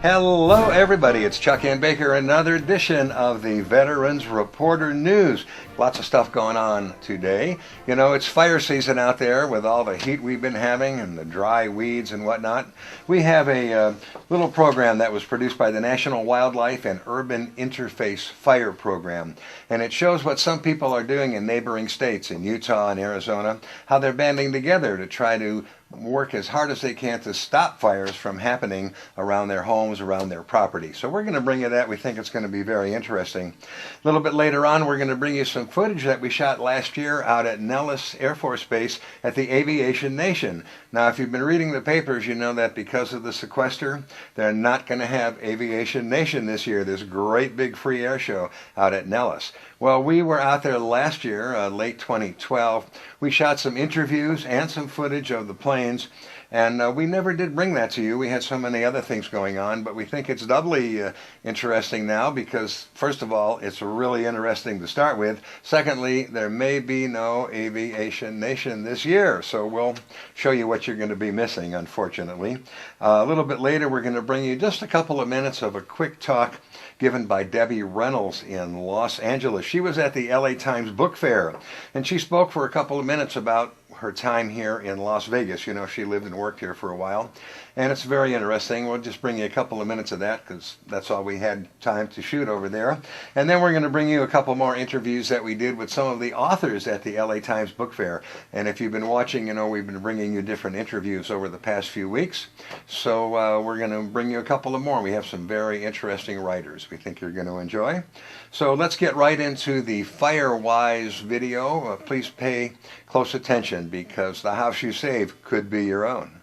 Hello everybody, it's Chuck and Baker, another edition of the Veterans Reporter News. Lots of stuff going on today. You know, it's fire season out there with all the heat we've been having and the dry weeds and whatnot. We have a little program that was produced by the National Wildlife and Urban Interface Fire Program. And it shows what some people are doing in neighboring states, in Utah and Arizona, how they're banding together to try to work as hard as they can to stop fires from happening around their homes, around their property. So we're going to bring you that. We think it's going to be very interesting. A little bit later on, we're going to bring you some footage that we shot last year out at Nellis Air Force Base at the Aviation Nation. Now, if you've been reading the papers, you know that because of the sequester, they're not going to have Aviation Nation this year, this great big free air show out at Nellis. Well, we were out there last year, late 2012. We shot some interviews and some footage of the planes, and we never did bring that to you. We had so many other things going on, but we think it's doubly interesting now because, first of all, it's really interesting to start with. Secondly, there may be no Aviation Nation this year, so we'll show you what you're going to be missing, unfortunately. A little bit later, we're going to bring you just a couple of minutes of a quick talk given by Debbie Reynolds in Los Angeles. She was at the LA Times Book Fair, and she spoke for a couple of minutes about her time here in Las Vegas. You know, she lived and worked here for a while, and it's very interesting. We'll just bring you a couple of minutes of that because that's all we had time to shoot over there. And then we're going to bring you a couple more interviews that we did with some of the authors at the LA Times Book Fair. And if you've been watching, you know we've been bringing you different interviews over the past few weeks. So we're going to bring you a couple of more. We have some very interesting writers we think you're going to enjoy. So let's get right into the FireWise video. Please pay close attention because the house you save could be your own.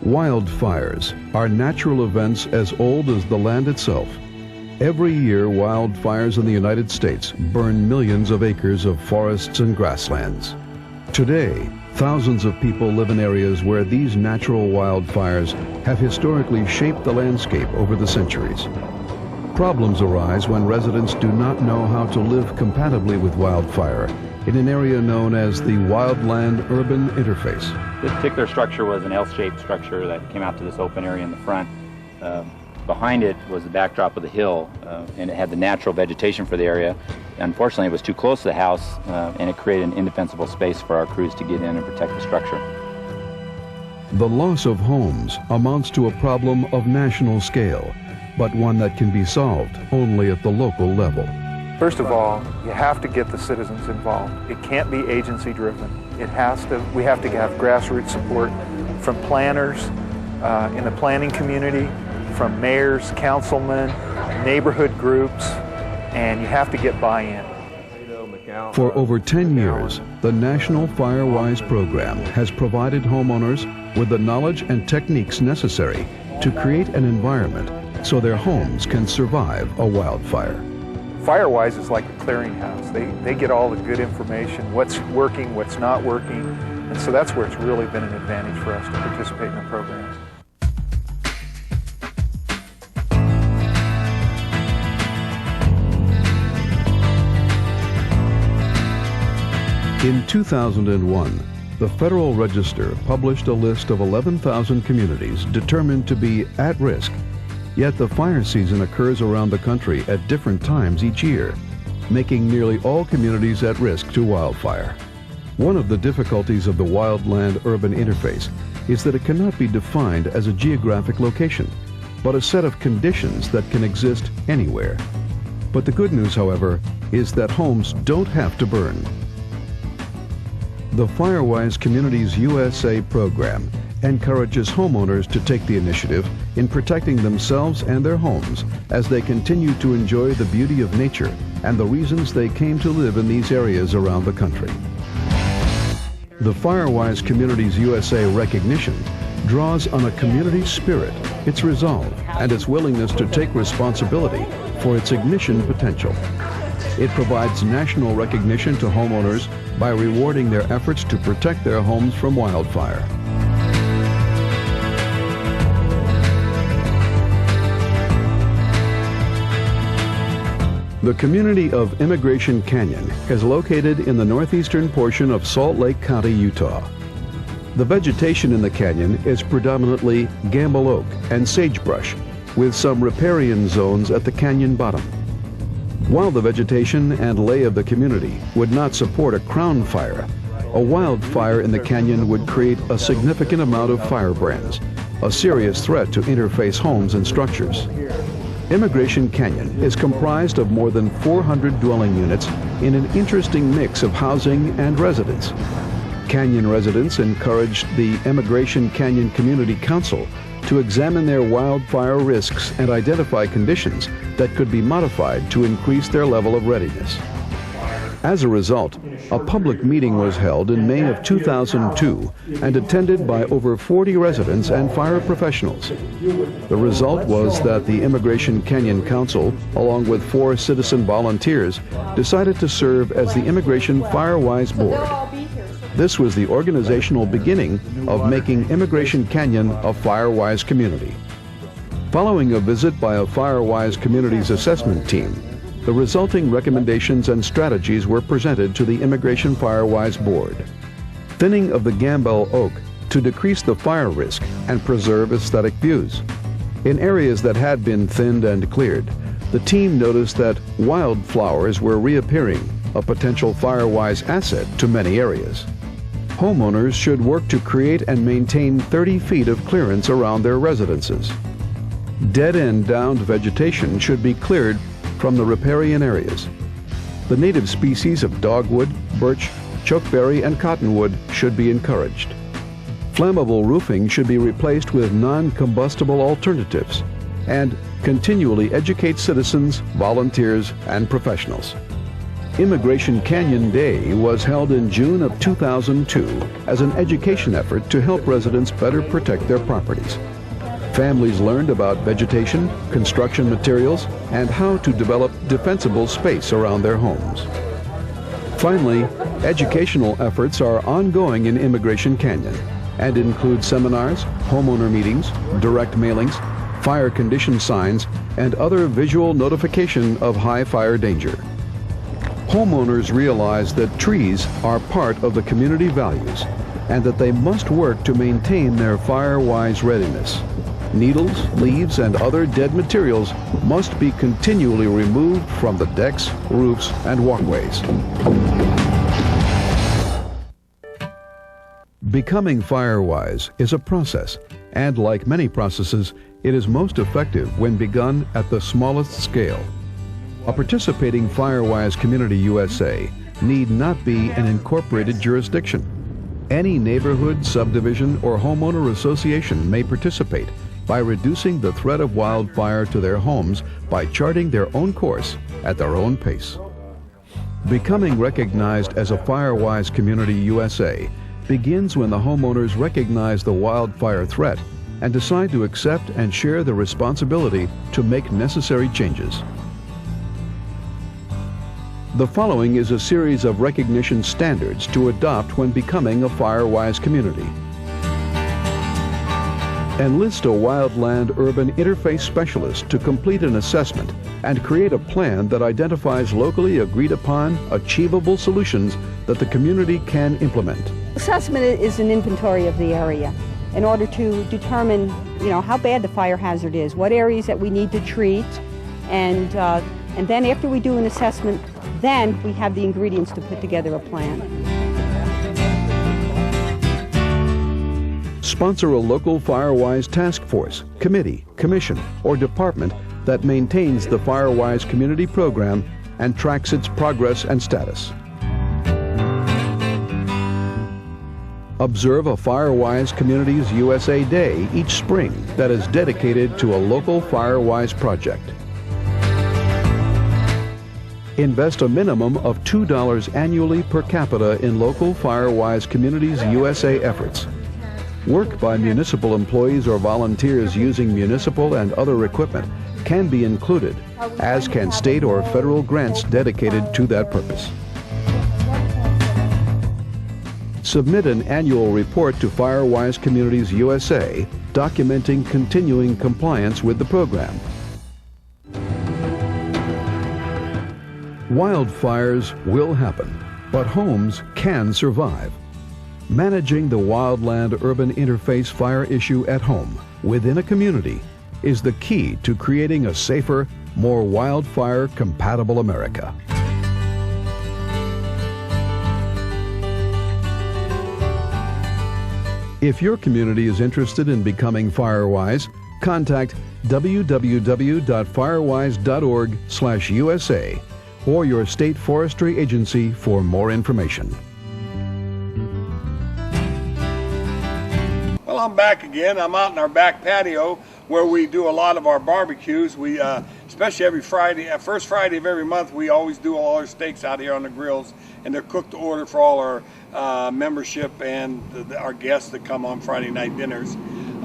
Wildfires are natural events as old as the land itself. Every year, wildfires in the United States burn millions of acres of forests and grasslands. Today, thousands of people live in areas where these natural wildfires have historically shaped the landscape over the centuries. Problems arise when residents do not know how to live compatibly with wildfire in an area known as the Wildland-Urban Interface. This particular structure was an L-shaped structure that came out to this open area in the front. Behind it was the backdrop of the hill, and it had the natural vegetation for the area. Unfortunately, it was too close to the house, and it created an indefensible space for our crews to get in and protect the structure. The loss of homes amounts to a problem of national scale, but one that can be solved only at the local level. First of all, you have to get the citizens involved. It can't be agency-driven. We have to have grassroots support from planners in the planning community, from mayors, councilmen, neighborhood groups, and you have to get buy-in. For over 10 years, the National FireWise program has provided homeowners with the knowledge and techniques necessary to create an environment so their homes can survive a wildfire. FireWise is like a clearinghouse. They get all the good information, what's working, what's not working, and so that's where it's really been an advantage for us to participate in the program. In 2001, the Federal Register published a list of 11,000 communities determined to be at risk. Yet the fire season occurs around the country at different times each year, making nearly all communities at risk to wildfire. One of the difficulties of the wildland-urban interface is that it cannot be defined as a geographic location, but a set of conditions that can exist anywhere. But the good news, however, is that homes don't have to burn. The FireWise Communities USA program encourages homeowners to take the initiative in protecting themselves and their homes as they continue to enjoy the beauty of nature and the reasons they came to live in these areas around the country. The FireWise Communities USA recognition draws on a community spirit, its resolve, and its willingness to take responsibility for its ignition potential. It provides national recognition to homeowners by rewarding their efforts to protect their homes from wildfire. The community of Immigration Canyon is located in the northeastern portion of Salt Lake County, Utah. The vegetation in the canyon is predominantly gamble oak and sagebrush, with some riparian zones at the canyon bottom. While the vegetation and lay of the community would not support a crown fire, a wildfire in the canyon would create a significant amount of firebrands, a serious threat to interface homes and structures. Immigration Canyon is comprised of more than 400 dwelling units in an interesting mix of housing and residence. Canyon residents encouraged the Immigration Canyon Community Council to examine their wildfire risks and identify conditions that could be modified to increase their level of readiness. As a result, a public meeting was held in May of 2002 and attended by over 40 residents and fire professionals. The result was that the Immigration Canyon Council, along with 4 citizen volunteers, decided to serve as the Immigration Firewise Board. This was the organizational beginning of making Immigration Canyon a Firewise community. Following a visit by a Firewise Communities assessment team, the resulting recommendations and strategies were presented to the Immigration Firewise Board. Thinning of the gamble oak to decrease the fire risk and preserve aesthetic views. In areas that had been thinned and cleared, the team noticed that wildflowers were reappearing, a potential Firewise asset to many areas. Homeowners should work to create and maintain 30 feet of clearance around their residences. Dead and downed vegetation should be cleared from the riparian areas. The native species of dogwood, birch, chokeberry, and cottonwood should be encouraged. Flammable roofing should be replaced with non-combustible alternatives, and continually educate citizens, volunteers, and professionals. Immigration Canyon Day was held in June of 2002 as an education effort to help residents better protect their properties. Families learned about vegetation, construction materials, and how to develop defensible space around their homes. Finally, educational efforts are ongoing in Immigration Canyon and include seminars, homeowner meetings, direct mailings, fire condition signs, and other visual notification of high fire danger. Homeowners realize that trees are part of the community values and that they must work to maintain their fire-wise readiness. Needles, leaves, and other dead materials must be continually removed from the decks, roofs, and walkways. Becoming fire-wise is a process, and like many processes, it is most effective when begun at the smallest scale. A participating Firewise Community USA need not be an incorporated jurisdiction. Any neighborhood, subdivision, or homeowner association may participate by reducing the threat of wildfire to their homes by charting their own course at their own pace. Becoming recognized as a Firewise Community USA begins when the homeowners recognize the wildfire threat and decide to accept and share the responsibility to make necessary changes. The following is a series of recognition standards to adopt when becoming a Firewise community. Enlist a wildland-urban interface specialist to complete an assessment and create a plan that identifies locally agreed-upon, achievable solutions that the community can implement. Assessment is an inventory of the area in order to determine, how bad the fire hazard is, what areas that we need to treat, and then after we do an assessment, then we have the ingredients to put together a plan. Sponsor a local Firewise task force, committee, commission, or department that maintains the Firewise community program and tracks its progress and status. Observe a Firewise Communities USA Day each spring that is dedicated to a local Firewise project. Invest a minimum of $2 annually per capita in local Firewise Communities USA efforts. Work by municipal employees or volunteers using municipal and other equipment can be included, as can state or federal grants dedicated to that purpose. Submit an annual report to Firewise Communities USA documenting continuing compliance with the program. Wildfires will happen, but homes can survive. Managing the wildland-urban interface fire issue at home, within a community, is the key to creating a safer, more wildfire-compatible America. If your community is interested in becoming FireWise, contact www.firewise.org/USA or your state forestry agency for more information. Well, I'm back again. I'm out in our back patio where we do a lot of our barbecues. We, especially every Friday, first Friday of every month, we always do all our steaks out here on the grills, and they're cooked to order for all our membership and our guests that come on Friday night dinners.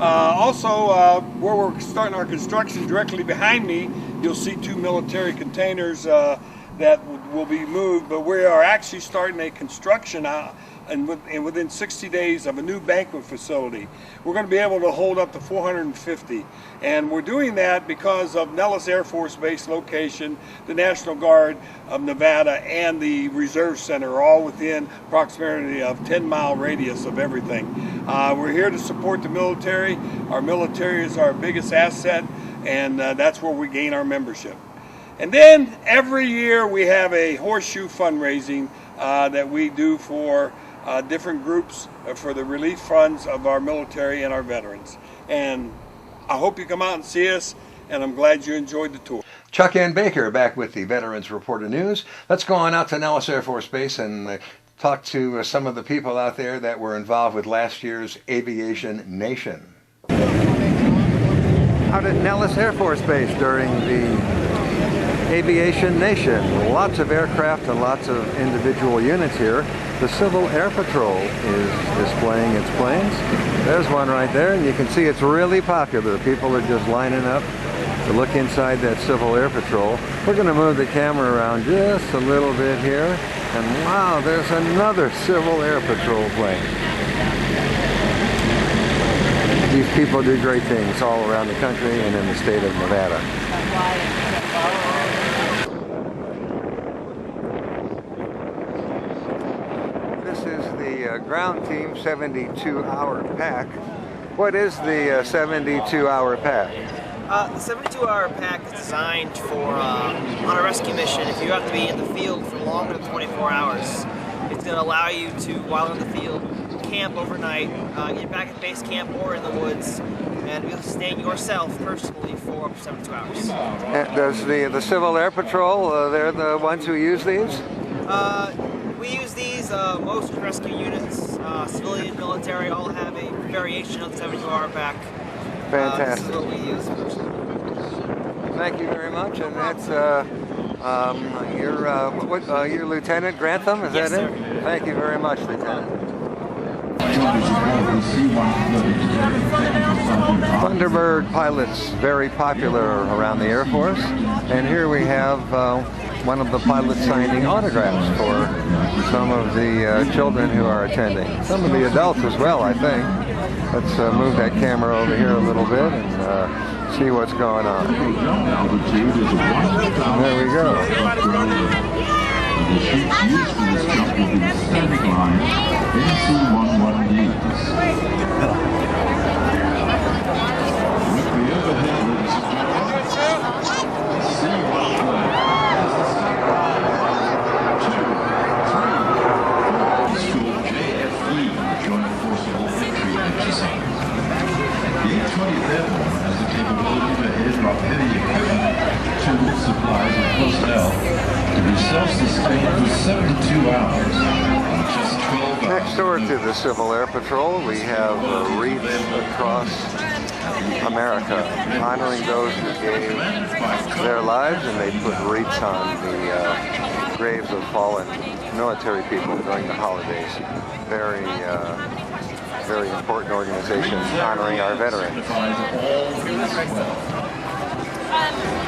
Also, where we're starting our construction directly behind me, you'll see 2 military containers that will be moved, but we are actually starting a construction and within 60 days of a new banquet facility. We're going to be able to hold up to 450, and we're doing that because of Nellis Air Force Base location, the National Guard of Nevada, and the Reserve Center are all within proximity of 10-mile radius of everything. We're here to support the military. Our military is our biggest asset, and that's where we gain our membership. And then every year we have a horseshoe fundraising that we do for different groups for the relief funds of our military and our veterans. And I hope you come out and see us, and I'm glad you enjoyed the tour. Chuck N. Baker back with the Veterans Reporter News. Let's go on out to Nellis Air Force Base and talk to some of the people out there that were involved with last year's Aviation Nation. Out at Nellis Air Force Base during the Aviation Nation. Lots of aircraft and lots of individual units here. The Civil Air Patrol is displaying its planes. There's one right there, and you can see it's really popular. People are just lining up to look inside that Civil Air Patrol. We're going to move the camera around just a little bit here, and wow, there's another Civil Air Patrol plane. These people do great things all around the country and in the state of Nevada. This is the ground team 72-hour pack. What is the 72-hour pack? The 72-hour pack is designed for on a rescue mission. If you have to be in the field for longer than 24 hours, it's going to allow you to, while in the field, camp overnight, get back at base camp or in the woods, and be able to sustain yourself personally for up to 72 hours. And does the Civil Air Patrol, they're the ones who use these? We use these, most rescue units, civilian, military, all have a variation of the 72-hour pack. Fantastic. This is what we use. Thank you very much, and that's your Lieutenant Grantham, is Yes, that sir. it? Thank you very much, Lieutenant. Thunderbird pilots, very popular around the Air Force, and here we have one of the pilots signing autographs for some of the children who are attending. Some of the adults as well, I think. Let's move that camera over here a little bit and see what's going on. There we go. Supplies and personnel to be self-sustained for 72 hours on just 12 hours. Next door to the Civil Air Patrol, we have wreaths across America, honoring those who gave their lives, and they put wreaths on the graves of fallen military people during the holidays. Very, very important organization honoring our veterans.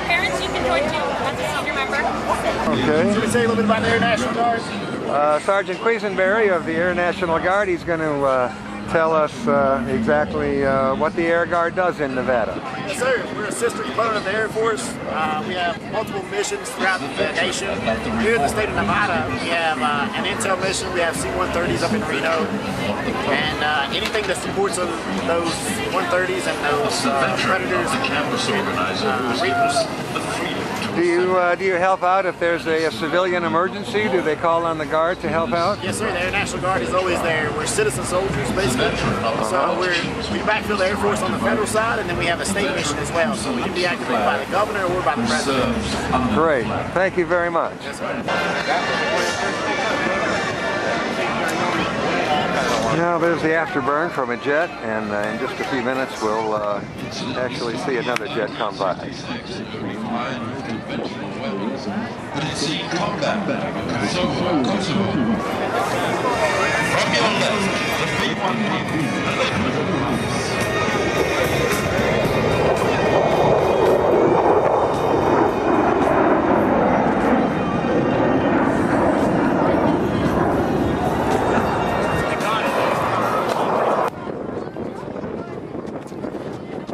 Parents, you can join too as a senior member. Okay. Should we say a little bit about the Air National Guard? Sergeant Quisenberry of the Air National Guard, he's going to tell us exactly what the Air Guard does in Nevada. Yes, sir. We're a sister component of the Air Force. We have multiple missions throughout the nation. Here in the state of Nevada, we have an intel mission. We have C-130s up in Reno. And anything that supports those 130s and those Predators and Reapers. Do you help out if there's a civilian emergency? Do they call on the Guard to help out? Yes, sir. The Air National Guard is always there. We're citizen soldiers, basically. So we backfill the Air Force on the federal side, and then we have a state mission as well. So we can be activated by the governor or by the president. Great. Thank you very much. Yes, sir. Now there's the afterburn from a jet, and in just a few minutes we'll actually see another jet come by. But it's a combat bag of Kosovo. From your left, the B-1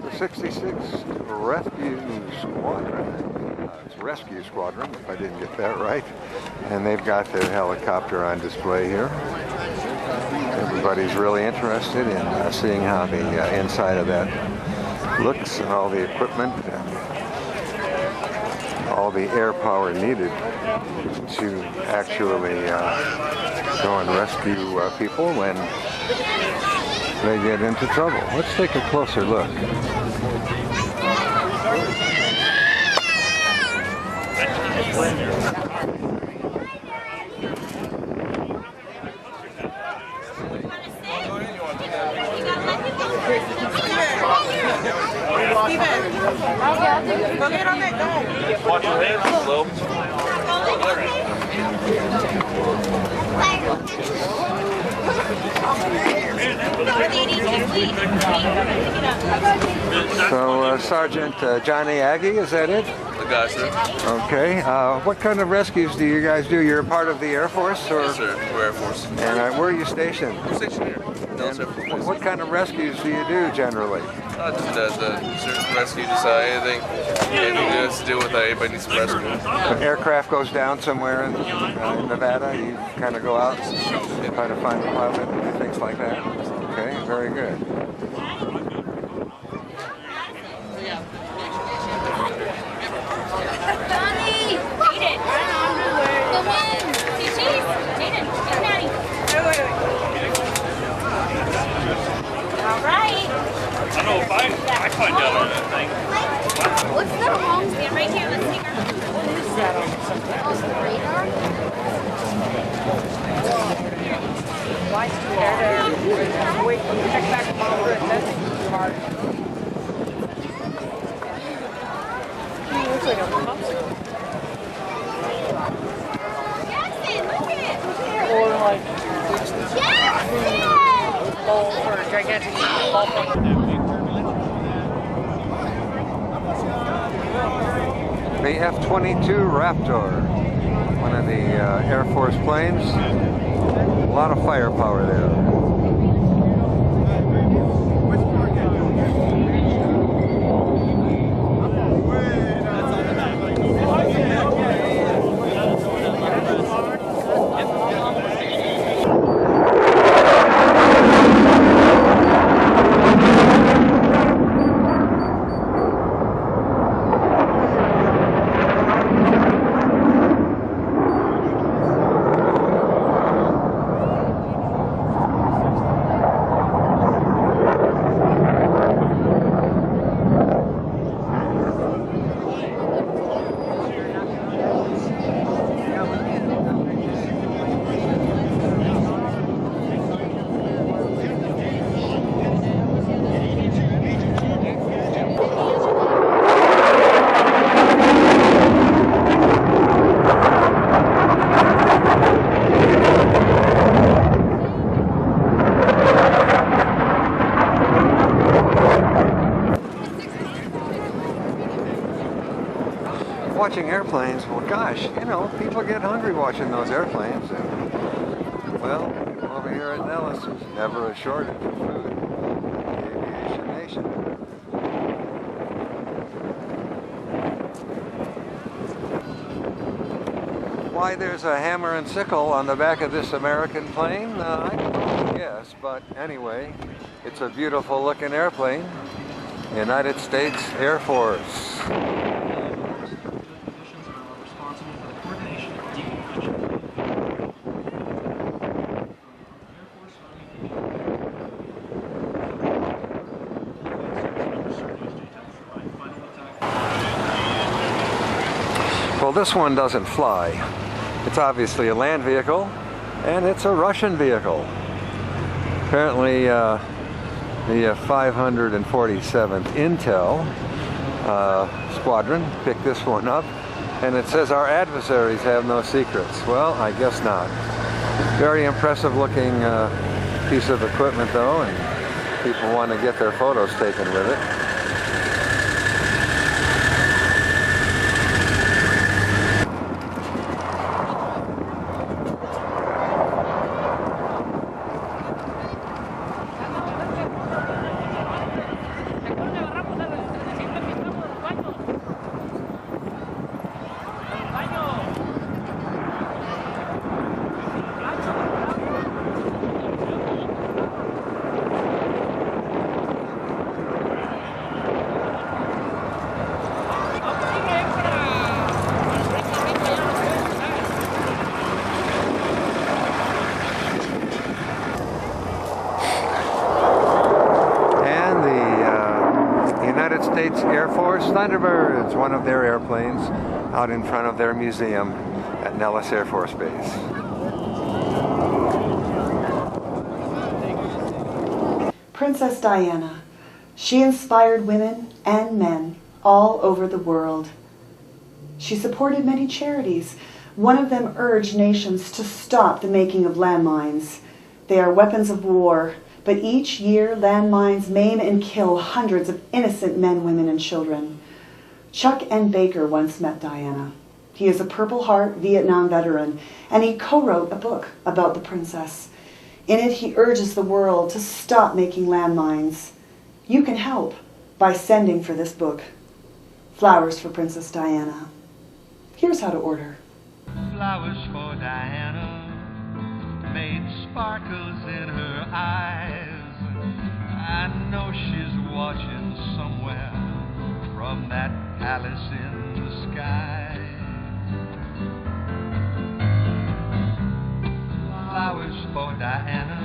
The 66th Rescue Squadron. It's Rescue Squadron, if I didn't get that right. And they've got their helicopter on display here. Everybody's really interested in seeing how the inside of that looks, and all the equipment and all the air power needed to actually go and rescue people when they get into trouble. Let's take a closer look. Go get on that dome. Watch your hands, slow. So, Sergeant Johnny Aggie, is that it? The guy, sir. Okay. What kind of rescues do you guys do? You're part of the Air Force, or? Yes, sir. We're Air Force. And where are you stationed? We're stationed here. Nellis AFB. What kind of rescues do you do generally? Just the search and rescue, just anything to do with anybody needs some rescue. An aircraft goes down somewhere in Nevada, you kind of go out and try to find the pilot and do things like that? Okay, very good. I find out on that thing. What's the wrong stand right here? Let's take our. What is that? Oh, the radar? Why is it there? Wait, check back the monitor. That's too hard. He looks like a popsicle. Jackson, look at it! Or like. Jackson! Ball for a gigantic ballpoint. The F-22 Raptor, one of the Air Force planes. A lot of firepower there. Watching airplanes, well gosh, you know, people get hungry watching those airplanes. And Well, over here at Nellis, there's never a shortage of food. Aviation Nation. Why there's a hammer and sickle on the back of this American plane, I don't know, guess, but anyway, it's a beautiful looking airplane. United States Air Force. Well, this one doesn't fly. It's obviously a land vehicle, and it's a Russian vehicle. Apparently, the 547th Intel Squadron picked this one up, and it says our adversaries have no secrets. Well, I guess not. Very impressive looking piece of equipment though, and people want to get their photos taken with it. States Air Force Thunderbirds, one of their airplanes, out in front of their museum at Nellis Air Force Base. Princess Diana. She inspired women and men all over the world. She supported many charities. One of them urged nations to stop the making of landmines. They are weapons of war. But each year, landmines maim and kill hundreds of innocent men, women, and children. Chuck N. Baker once met Diana. He is a Purple Heart Vietnam veteran, and he co-wrote a book about the princess. In it, he urges the world to stop making landmines. You can help by sending for this book. Flowers for Princess Diana. Here's how to order. Flowers for Diana made sparkles in her eyes. I know she's watching somewhere from that palace in the sky. Flowers for Diana.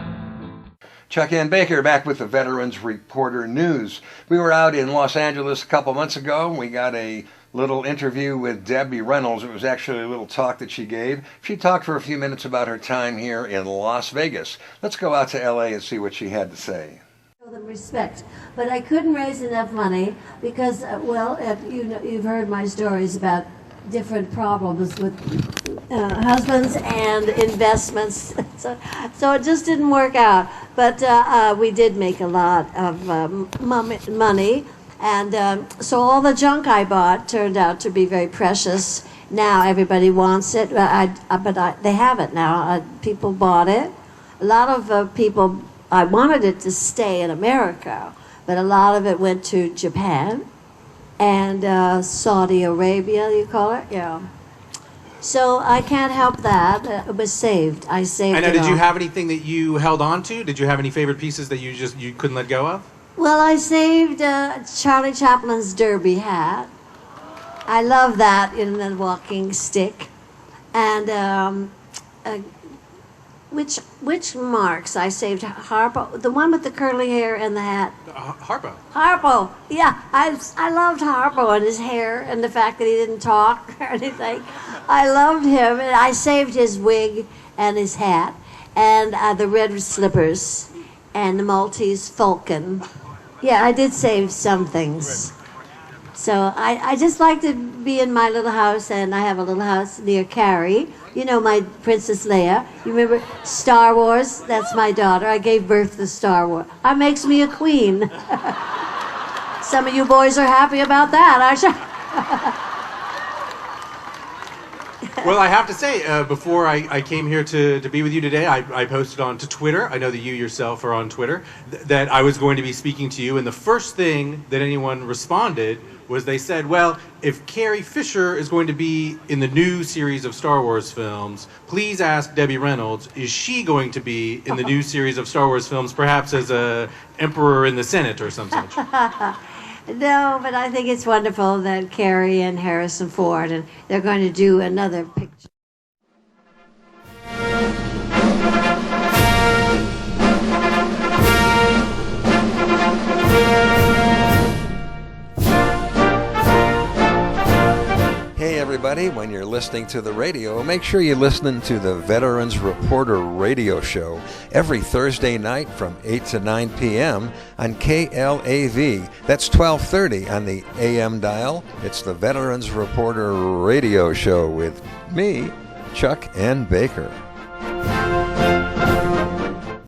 Chuck N. Baker back with the Veterans Reporter News. We were out in Los Angeles a couple months ago. We got a little interview with Debbie Reynolds. It was actually a little talk that she gave. She talked for a few minutes about her time here in Las Vegas. Let's go out to LA and see what she had to say. Show them respect, but I couldn't raise enough money because, you've heard my stories about different problems with husbands and investments, so it just didn't work out. But we did make a lot of money. And so all the junk I bought turned out to be very precious. Now everybody wants it, but they have it now. People bought it. A lot of people, I wanted it to stay in America, but a lot of it went to Japan and Saudi Arabia, you call it? Yeah. So I can't help that. It was saved. I saved it. I know, did you have anything that you held on to? Did you have any favorite pieces that you couldn't let go of? Well, I saved Charlie Chaplin's derby hat. I love that in the walking stick. And which marks I saved? Harpo, the one with the curly hair and the hat. Harpo. Harpo, yeah. I loved Harpo and his hair and the fact that he didn't talk or anything. I loved him, and I saved his wig and his hat and the red slippers and the Maltese falcon. Yeah, I did save some things. So I just like to be in my little house, and I have a little house near Carrie. You know my Princess Leia. You remember Star Wars? That's my daughter. I gave birth to Star Wars. That makes me a queen. Some of you boys are happy about that, aren't you? Well, I have to say, before I came here to be with you today, I posted onto Twitter. I know that you yourself are on Twitter, that I was going to be speaking to you. And the first thing that anyone responded was they said, well, if Carrie Fisher is going to be in the new series of Star Wars films, please ask Debbie Reynolds, is she going to be in the new series of Star Wars films, perhaps as a emperor in the Senate or some such? No, but I think it's wonderful that Carrie and Harrison Ford, and they're going to do another picture. Hey everybody, when you're listening to the radio, make sure you listen to the Veterans Reporter radio show every Thursday night from 8 to 9 p.m. on KLAV. That's 1230 on the AM dial. It's the Veterans Reporter radio show with me, Chuck N. Baker.